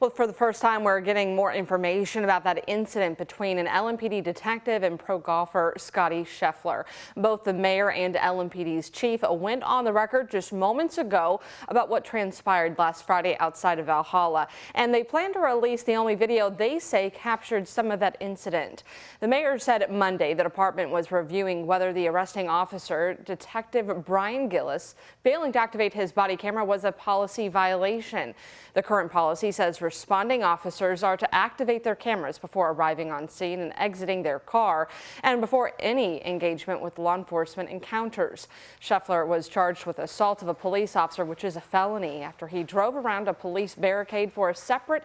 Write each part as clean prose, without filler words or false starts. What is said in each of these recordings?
Well, for the first time, we're getting more information about that incident between an LMPD detective and pro golfer Scotty Scheffler. Both the mayor and LMPD's chief went on the record just moments ago about what transpired last Friday outside of Valhalla, and they plan to release the only video they say captured some of that incident. The mayor said Monday the department was reviewing whether the arresting officer, Detective Brian Gillis, failing to activate his body camera was a policy violation. The current policy says responding officers are to activate their cameras before arriving on scene and exiting their car, and before any engagement with law enforcement encounters. Scheffler was charged with assault of a police officer, which is a felony, after he drove around a police barricade for a separate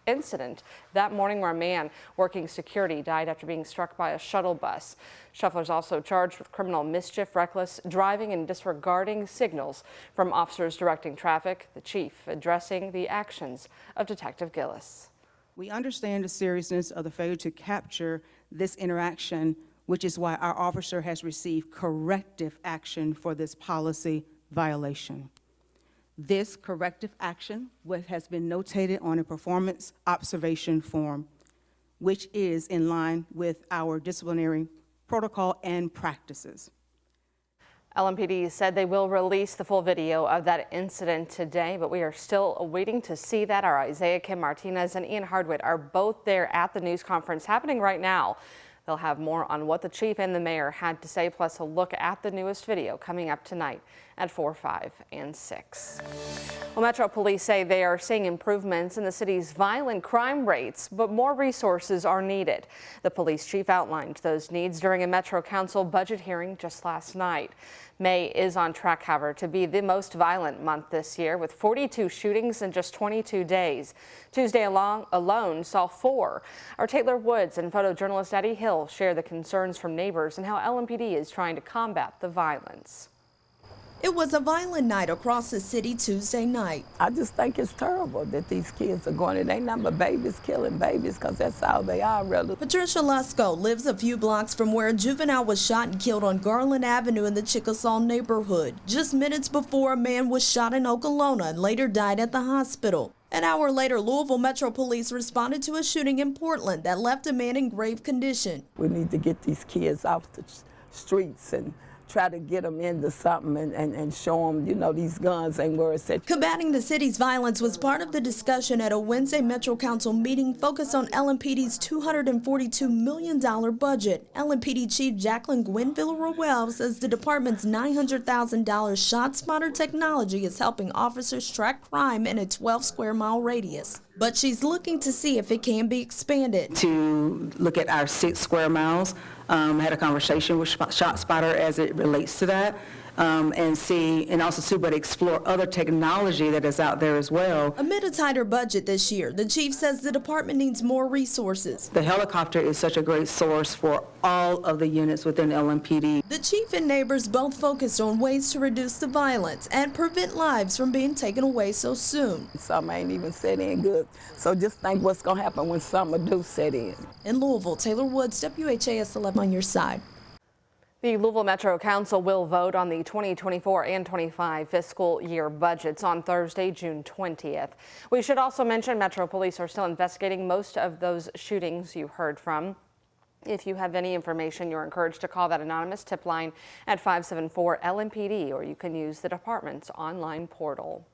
incident that morning where a man working security died after being struck by a shuttle bus. Scheffler's also charged with criminal mischief, reckless driving, and disregarding signals from officers directing traffic, the chief addressing the actions of Detective Gillis. We understand the seriousness of the failure to capture this interaction, which is why our officer has received corrective action for this policy violation. This corrective action has been notated on a performance observation form, which is in line with our disciplinary protocol and practices. LMPD said they will release the full video of that incident today, but we are still waiting to see that. Our Isaiah Kim Martinez and Ian Hardwitt are both there at the news conference happening right now. They'll have more on what the chief and the mayor had to say, plus a look at the newest video coming up tonight at 4, 5, and 6. Well, Metro Police say they are seeing improvements in the city's violent crime rates, but more resources are needed. The police chief outlined those needs during a Metro Council budget hearing just last night. May is on track, however, to be the most violent month this year, with 42 shootings in just 22 days. Tuesday alone saw 4. Our Taylor Woods and photojournalist Eddie Hill share the concerns from neighbors and how LMPD is trying to combat the violence. It was a violent night across the city Tuesday night. I just think it's terrible that these kids are going. It ain't nothing but babies killing babies, because that's all they are, really. Patricia Lesko lives a few blocks from where a juvenile was shot and killed on Garland Avenue in the Chickasaw neighborhood. Just minutes before, a man was shot in Okolona and later died at the hospital. An hour later, Louisville Metro Police responded to a shooting in Portland that left a man in grave condition. We need to get these kids off the streets and try to get them into something and show them, you know, these guns ain't where it's at. Combating the city's violence was part of the discussion at a Wednesday Metro Council meeting focused on LMPD's $242 million budget. LMPD Chief Jacqueline Gwen Villaruel says the department's $900,000 ShotSpotter technology is helping officers track crime in a 12-square-mile radius. But she's looking to see if it can be expanded. To look at our 6 square miles, had a conversation with ShotSpotter as it relates to that, and see, and also too, but explore other technology that is out there as well. Amid a tighter budget this year, the chief says the department needs more resources. The helicopter is such a great source for all of the units within LMPD. The chief and neighbors both focused on ways to reduce the violence and prevent lives from being taken away so soon. Some ain't even set in good, so just think what's going to happen when something do set in. In Louisville, Taylor Woods, WHAS 11 on your side. The Louisville Metro Council will vote on the 2024 and 25 fiscal year budgets on Thursday, June 20th. We should also mention Metro Police are still investigating most of those shootings you heard from. If you have any information, you're encouraged to call that anonymous tip line at 574-LMPD, or you can use the department's online portal.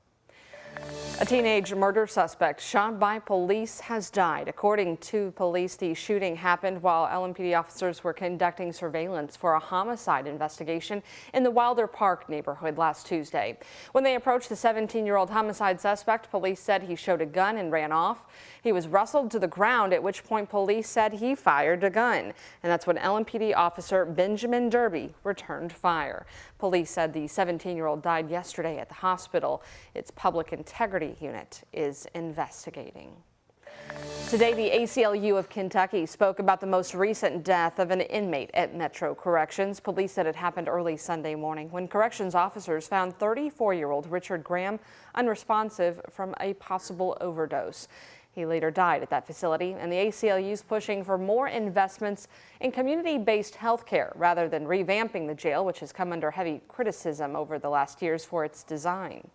A teenage murder suspect shot by police has died. According to police, the shooting happened while LMPD officers were conducting surveillance for a homicide investigation in the Wilder Park neighborhood last Tuesday. When they approached the 17-year-old homicide suspect, police said he showed a gun and ran off. He was wrestled to the ground, at which point police said he fired a gun. And that's when LMPD officer Benjamin Derby returned fire. Police said the 17-year-old died yesterday at the hospital. Its public integrity unit is investigating. Today, the ACLU of Kentucky spoke about the most recent death of an inmate at Metro Corrections. Police said it happened early Sunday morning when corrections officers found 34-year-old Richard Graham unresponsive from a possible overdose. He later died at that facility, and the ACLU is pushing for more investments in community-based health care rather than revamping the jail, which has come under heavy criticism over the last years for its design.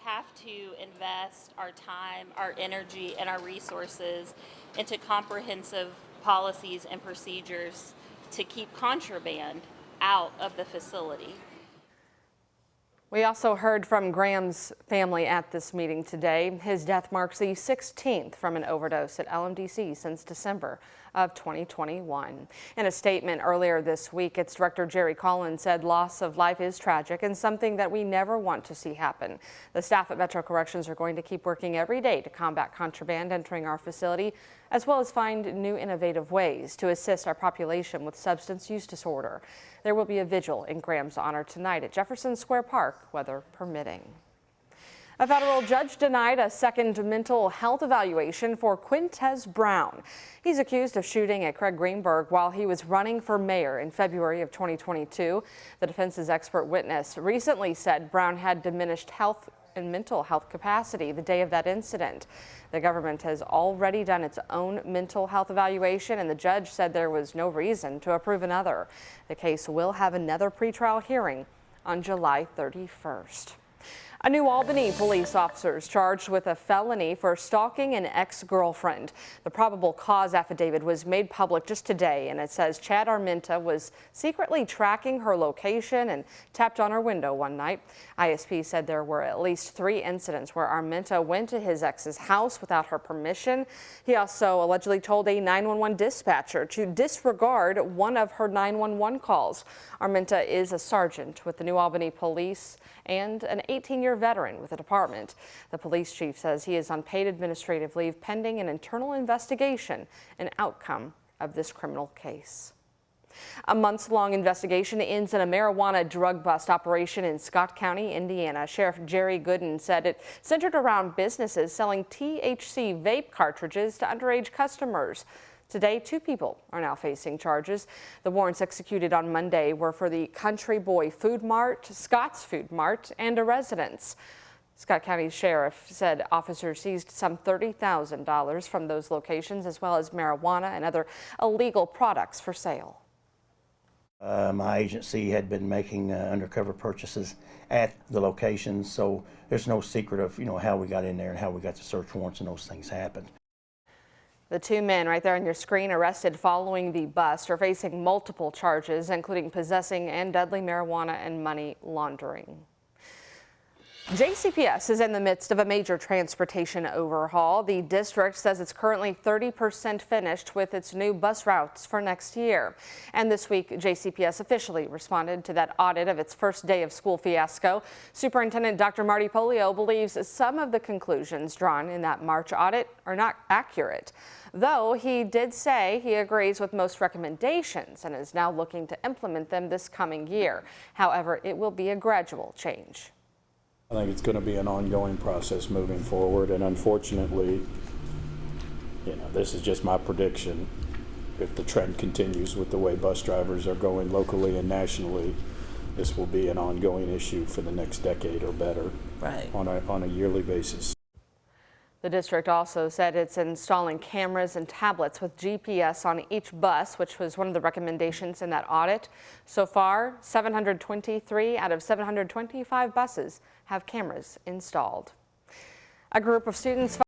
have to invest our time, our energy, and our resources into comprehensive policies and procedures to keep contraband out of the facility. We also heard from Graham's family at this meeting today. His death marks the 16th from an overdose at LMDC since December of 2021. In a statement earlier this week, its director Jerry Collins said loss of life is tragic and something that we never want to see happen. The staff at Metro Corrections are going to keep working every day to combat contraband entering our facility, as well as find new innovative ways to assist our population with substance use disorder. There will be a vigil in Graham's honor tonight at Jefferson Square Park, weather permitting. A federal judge denied a second mental health evaluation for Quintez Brown. He's accused of shooting at Craig Greenberg while he was running for mayor in February of 2022. The defense's expert witness recently said Brown had diminished health and mental health capacity the day of that incident. The government has already done its own mental health evaluation, and the judge said there was no reason to approve another. The case will have another pretrial hearing on July 31st. A New Albany police officer is charged with a felony for stalking an ex-girlfriend. The probable cause affidavit was made public just today, and it says Chad Armenta was secretly tracking her location and tapped on her window one night. ISP said there were at least 3 incidents where Armenta went to his ex's house without her permission. He also allegedly told a 911 dispatcher to disregard one of her 911 calls. Armenta is a sergeant with the New Albany Police and an 18-year veteran with the department. The police chief says he is on paid administrative leave pending an internal investigation and outcome of this criminal case. A months-long investigation ends in a marijuana drug bust operation in Scott County, Indiana. Sheriff Jerry Gooden said it centered around businesses selling THC vape cartridges to underage customers. Today, 2 people are now facing charges. The warrants executed on Monday were for the Country Boy Food Mart, Scott's Food Mart, and a residence. Scott County Sheriff said officers seized some $30,000 from those locations, as well as marijuana and other illegal products for sale. My agency had been making undercover purchases at the locations, so there's no secret of how we got in there and how we got the search warrants and those things happened. The 2 men right there on your screen arrested following the bust are facing multiple charges, including possessing and deadly marijuana and money laundering. JCPS is in the midst of a major transportation overhaul. The district says it's currently 30% finished with its new bus routes for next year. And this week, JCPS officially responded to that audit of its first day of school fiasco. Superintendent Dr. Marty Polio believes some of the conclusions drawn in that March audit are not accurate, though he did say he agrees with most recommendations and is now looking to implement them this coming year. However, it will be a gradual change. I think it's going to be an ongoing process moving forward, and unfortunately, this is just my prediction. If the trend continues with the way bus drivers are going locally and nationally, this will be an ongoing issue for the next decade or better, right, on a yearly basis. The district also said it's installing cameras and tablets with GPS on each bus, which was one of the recommendations in that audit. So far, 723 out of 725 buses have cameras installed. A group of students